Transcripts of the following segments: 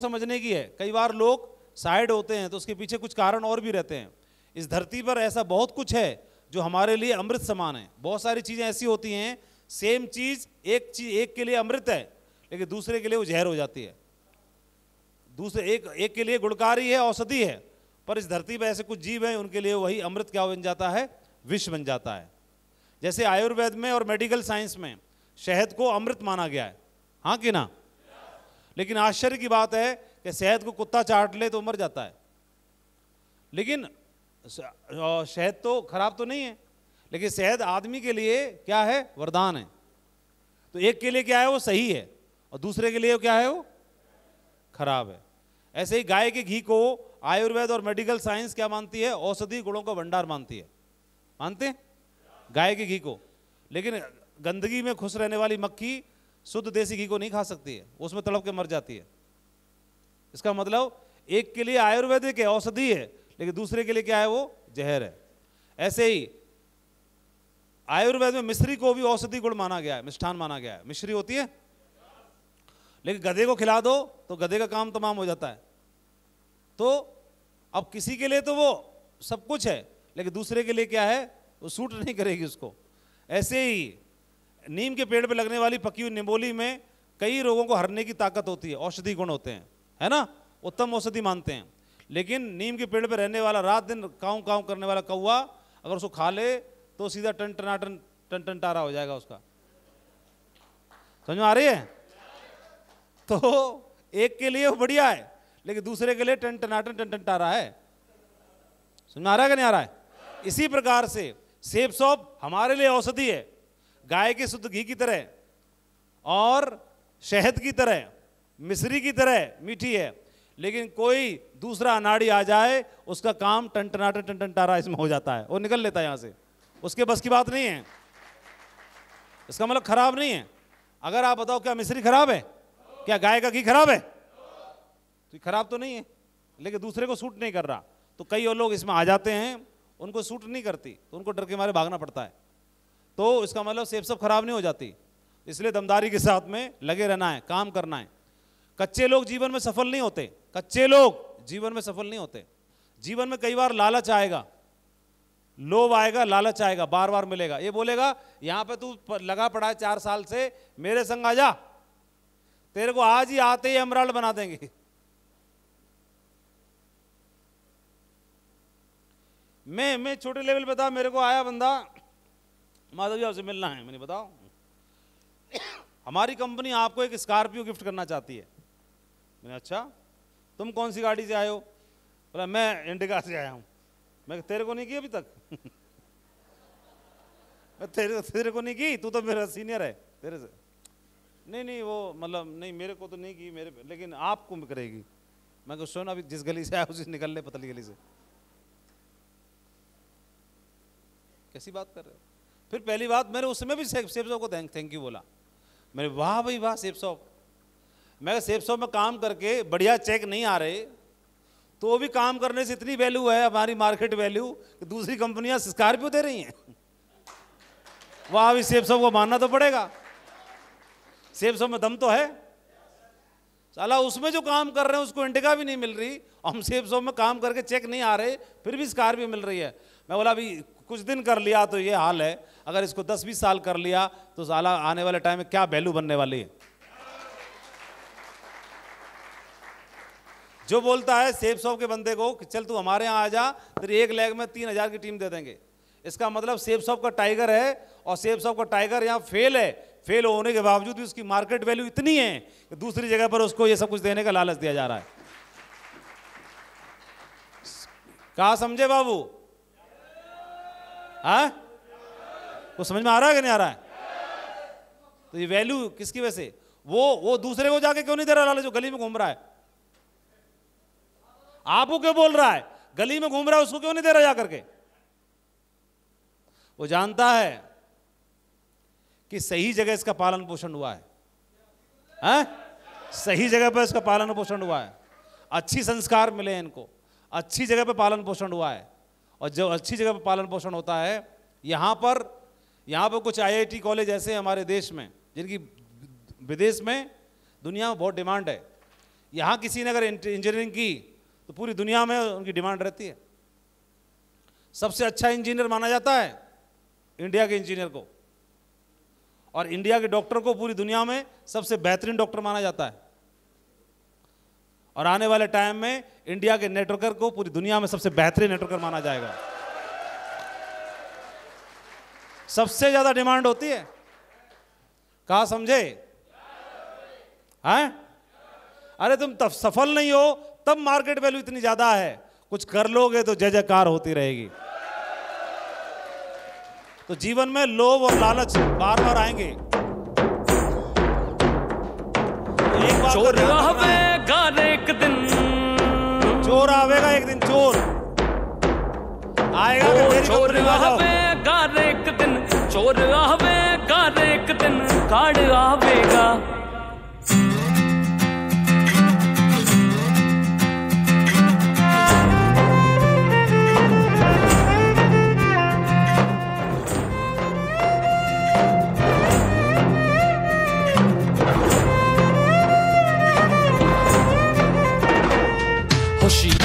समझने की है। कई बार लोग साइड होते हैं तो उसके पीछे कुछ कारण और भी रहते हैं। इस धरती पर ऐसा बहुत कुछ है जो हमारे लिए अमृत समान है। बहुत सारी चीजें ऐसी होती हैं, सेम चीज एक के लिए अमृत है लेकिन दूसरे के लिए वो जहर हो जाती है। दूसरे एक के लिए गुणकारी है, औषधि है, पर इस धरती पर ऐसे कुछ जीव हैं उनके लिए वही अमृत क्या बन जाता है, विष बन जाता है। जैसे आयुर्वेद में और मेडिकल साइंस में शहद को अमृत माना गया है, हाँ कि ना? लेकिन आश्चर्य की बात है कि शहद को कुत्ता चाट ले तो मर जाता है, लेकिन शहद तो खराब तो नहीं है, लेकिन शहद आदमी के लिए क्या है, वरदान है। तो एक के लिए क्या है, वो सही है, और दूसरे के लिए क्या है, वो खराब है। ऐसे ही गाय के घी को आयुर्वेद और मेडिकल साइंस क्या मानती है, औषधि गुणों का भंडार मानती है। मानते हैं गाय के घी को, लेकिन गंदगी में खुश रहने वाली मक्खी शुद्ध देसी घी को नहीं खा सकती है, उसमें तड़प के मर जाती है। इसका मतलब एक के लिए आयुर्वेदिक है, औषधि है, लेकिन दूसरे के लिए क्या है, वो जहर है। ऐसे ही आयुर्वेद में मिश्री को भी औषधि गुण माना गया है, मिष्ठान माना गया है। मिश्री होती है, लेकिन गधे को खिला दो तो गधे का काम तमाम हो जाता है। तो अब किसी के लिए तो वो सब कुछ है, लेकिन दूसरे के लिए क्या है, वो सूट नहीं करेगी उसको। ऐसे ही नीम के पेड़ पे लगने वाली पकी हुई निमोली में कई रोगों को हरने की ताकत होती है, औषधि गुण होते हैं, है ना, उत्तम औषधि मानते हैं। लेकिन नीम के पेड़ पे रहने वाला रात दिन काऊ काऊ करने वाला कौवा अगर उसको खा ले तो सीधा टन टनाटन टन टन टारा हो जाएगा उसका। समझ में आ रही है? तो एक के लिए वो बढ़िया है, लेकिन दूसरे के लिए टन टनाटन टन टन टारा है। समझ में आ रहा है कि नहीं आ रहा है? इसी प्रकार से सेब सौंफ हमारे लिए औषधि है, गाय के शुद्ध घी की तरह और शहद की तरह, मिश्री की तरह मीठी है, लेकिन कोई दूसरा अनाड़ी आ जाए उसका काम टनटनाटा टनटनटारा इसमें हो जाता है, वो निकल लेता है यहां से, उसके बस की बात नहीं है। इसका मतलब खराब नहीं है। अगर आप बताओ क्या मिश्री खराब है, क्या गाय का घी खराब है? तो खराब तो नहीं है, लेकिन दूसरे को सूट नहीं कर रहा। तो कई और लोग इसमें आ जाते हैं, उनको सूट नहीं करती तो उनको डर के मारे भागना पड़ता है। तो इसका मतलब सेब सब खराब नहीं हो जाती। इसलिए दमदारी के साथ में लगे रहना है, काम करना है। कच्चे लोग जीवन में सफल नहीं होते, कच्चे लोग जीवन में सफल नहीं होते। जीवन में कई बार लालच आएगा, लोभ आएगा, लालच आएगा, बार बार मिलेगा। ये बोलेगा यहां पे तू लगा पड़ा है 4 साल से, मेरे संग आ जा, तेरे को आज ही आते ही एमराल्ड बना देंगे। मैं छोटे लेवल पे था, मेरे को आया बंदा, माधव जी आपसे मिलना है। मैंने बताओ हमारी कंपनी आपको एक स्कॉर्पियो गिफ्ट करना चाहती है। मैंने अच्छा, तुम कौन सी गाड़ी से आए हो? बोला मैं इंडिका से आया हूं। मैं तेरे को नहीं की अभी तक? मैं तेरे को नहीं की, तू तो मेरा सीनियर है, तेरे से नहीं वो मतलब नहीं, मेरे को तो नहीं की, मेरे लेकिन आपको करेगी। मैं को सुन, अभी जिस गली से आया उसी से निकल ले, पतली गली से। कैसी बात कर रहे हो? फिर पहली बात, मैंने उस समय भी सेब सॉप को थैंक यू बोला। मैंने वाह भाई वाह सेब सॉप। मैं सेब सॉप में काम करके बढ़िया चेक नहीं आ रहे तो भी काम करने से इतनी वैल्यू है हमारी मार्केट वैल्यू कि दूसरी कंपनियां स्कॉर्पियो दे रही हैं। वाह भी सेब सॉप को मानना तो पड़ेगा, सेब सॉप में दम तो है। साला उसमें जो काम कर रहे हैं उसको इंडिका भी नहीं मिल रही, हम सेब सॉप में काम करके चेक नहीं आ रहे फिर भी स्कॉर्पियो मिल रही है। मैं बोला अभी कुछ दिन कर लिया तो ये हाल है, अगर इसको 10-20 साल कर लिया तो साला आने वाले टाइम में क्या वैल्यू बनने वाली है। जो बोलता है सेब सॉप के बंदे को कि चल तू हमारे यहाँ आ जा, तेरी एक लेग में 3000 की टीम दे देंगे, इसका मतलब सेब सॉप का टाइगर है, और सेब सॉप का टाइगर यहाँ फेल है। फेल होने के बावजूद भी उसकी मार्केट वैल्यू इतनी है कि दूसरी जगह पर उसको ये सब कुछ देने का लालच दिया जा रहा है। कहा समझे बाबू? हाँ, कुछ समझ में आ रहा है कि नहीं आ रहा है? तो ये वैल्यू किसकी वजह से? वो दूसरे को जाके क्यों नहीं दे रहा लालच, जो गली में घूम रहा है? आपको क्यों बोल रहा है? गली में घूम रहा है उसको क्यों नहीं दे रहा जाकर के? वो जानता है कि सही जगह इसका पालन पोषण हुआ है, सही जगह पर इसका पालन पोषण हुआ है, अच्छी संस्कार मिले इनको, अच्छी जगह पर पालन पोषण हुआ है। और जो अच्छी जगह पर पालन पोषण होता है, यहाँ पर कुछ IIT कॉलेज ऐसे हैं हमारे देश में जिनकी विदेश में दुनिया में बहुत डिमांड है। यहाँ किसी ने अगर इंजीनियरिंग की तो पूरी दुनिया में उनकी डिमांड रहती है। सबसे अच्छा इंजीनियर माना जाता है इंडिया के इंजीनियर को, और इंडिया के डॉक्टर को पूरी दुनिया में सबसे बेहतरीन डॉक्टर माना जाता है। और आने वाले टाइम में इंडिया के नेटवर्कर को पूरी दुनिया में सबसे बेहतरीन नेटवर्कर माना जाएगा। सबसे ज्यादा डिमांड होती है, कहा समझे? हैं? अरे तुम तब सफल नहीं हो तब मार्केट वैल्यू इतनी ज्यादा है, कुछ कर लोगे तो जय जयकार होती रहेगी। तो जीवन में लोभ और लालच बार बार आएंगे। तो एक बात चोर आवेगा एक दिन, चोर आवेगा एक दिन, चोर आएगा कि मेरी चोर कंपनी में आ जाओ। आवेगा एक दिन, चोर आवेगा एक दिन, कार्ड आवेगा।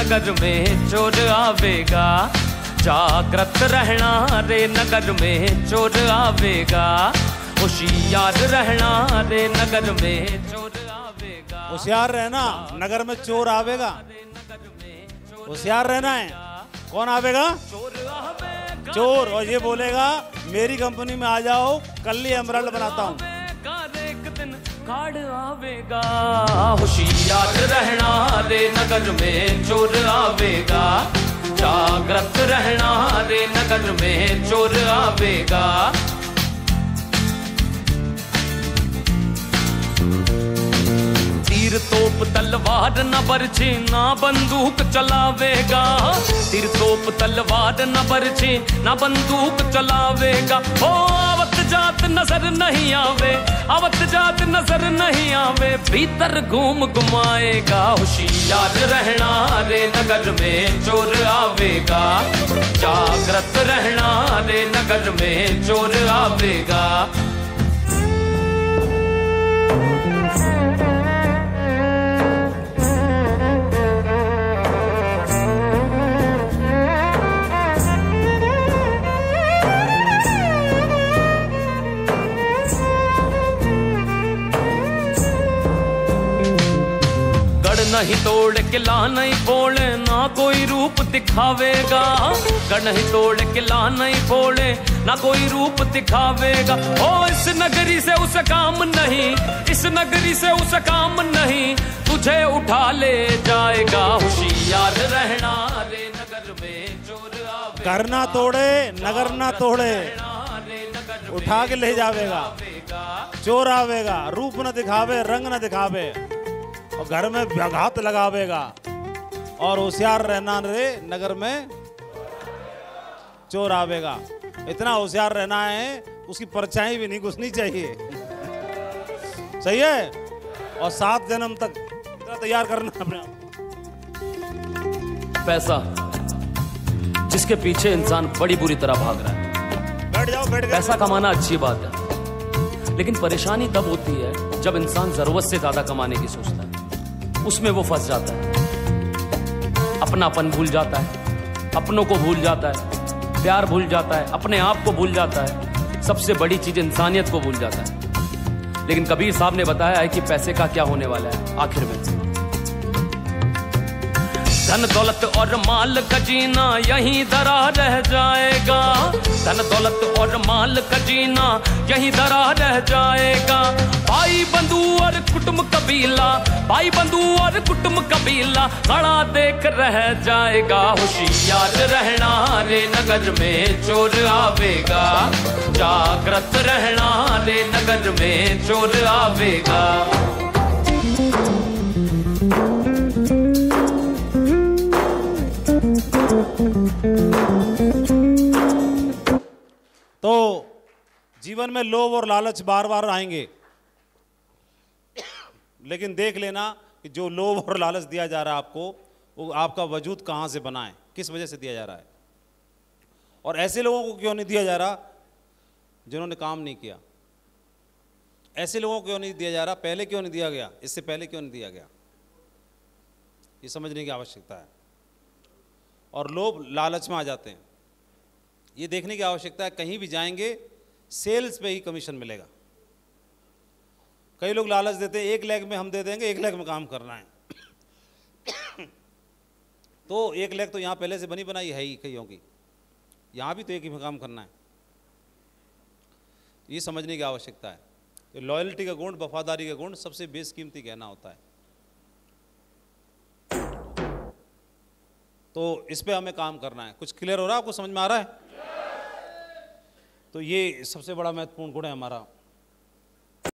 नगर में चोर आवेगा, जागृत रहना रे नगर में चोर आवेगा। होशियार रहना रे नगर में चोर आवेगा। होशियार रहना, नगर में चोर आवेगा। होशियार रहना है। कौन आवेगा? चोर आवेगा। चोर, और ये बोलेगा मेरी कंपनी में आ जाओ, कल ही एमराल्ड बनाता हूँ। एक दिन कार्ड आवेगा। होशियार रहना रे नगर में चोर आवेगा, जागृत रहना रे नगर में चोर आवेगा। तीर तोप तलवार न बरछे, ना बंदूक चलावेगा। तीर तोप तलवार न बरछे, ना बंदूक चलावेगा। ओ आवत जात नजर नहीं आवे, आवत जात नजर नहीं आवे, भीतर घूम घुमाएगा। होशियार रहना रे नगर में चोर आवेगा, जागृत रहना रे नगर में चोर आवेगा। नहीं तोड़ के ला नहीं फोड़े, ना कोई रूप दिखावेगा। गढ़ नहीं तोड़ के ला नहीं फोड़े, ना कोई रूप दिखावेगा। ओ इस नगरी से उस काम नहीं, इस नगरी से उस काम नहीं, तुझे उठा ले जाएगा। होशियार रहना रे नगर में चोर आवेगा। घर ना तोड़े, नगर ना तोड़े, उठा के ले जावेगा। चोर आवेगा, रूप न दिखावे, रंग न दिखावे, और घर में आघात लगावेगा। और होशियार रहना रे नगर में चोर आवेगा। इतना होशियार रहना है उसकी परछाई भी नहीं घुसनी चाहिए। सही है? और 7 जन्म तक इतना तैयार करना अपने आप। पैसा जिसके पीछे इंसान बड़ी बुरी तरह भाग रहा है। बैठ जाओ, बैठ गए। पैसा कमाना अच्छी बात है, लेकिन परेशानी तब होती है जब इंसान जरूरत से ज्यादा कमाने की सोचता है। उसमें वो फंस जाता है, अपनापन भूल जाता है, अपनों को भूल जाता है, प्यार भूल जाता है, अपने आप को भूल जाता है, सबसे बड़ी चीज इंसानियत को भूल जाता है। लेकिन कबीर साहब ने बताया है कि पैसे का क्या होने वाला है आखिर में। धन दौलत और माल खजीना यहीं धरा रह जाएगा। धन दौलत और माल खजीना यहीं धरा रह जाएगा। भाई बंधु और कुटुंब कबीला, भाई बंधु और कुटुंब कबीला खड़ा देख रह जाएगा। होशियार रहना रे नगर में चोर आवेगा, जागृत रहना रे नगर में चोर आवेगा। तो जीवन में लोभ और लालच बार बार आएंगे, लेकिन देख लेना कि जो लोभ और लालच दिया जा रहा है आपको, वो आपका वजूद कहाँ से बना है, किस वजह से दिया जा रहा है। और ऐसे लोगों को क्यों नहीं दिया जा रहा जिन्होंने काम नहीं किया। ऐसे लोगों को क्यों नहीं दिया जा रहा, पहले क्यों नहीं दिया गया, इससे पहले क्यों नहीं दिया गया। ये समझने की आवश्यकता है। और लोग लालच में आ जाते हैं। ये देखने की आवश्यकता है, कहीं भी जाएंगे सेल्स पे ही कमीशन मिलेगा। कई लोग लालच देते हैं, 1 लाख में हम दे देंगे, 1 लाख में काम करना है। तो 1 लाख तो यहाँ पहले से बनी बनाई है ही कईयों की, यहाँ भी तो एक ही में काम करना है। ये समझने की आवश्यकता है। लॉयल्टी का गुण, वफादारी का गुण सबसे बेशकीमती गहना होता है। तो इस पे हमें काम करना है। कुछ क्लियर हो रहा है? आपको समझ में आ रहा है? तो ये सबसे बड़ा महत्वपूर्ण गुण है हमारा।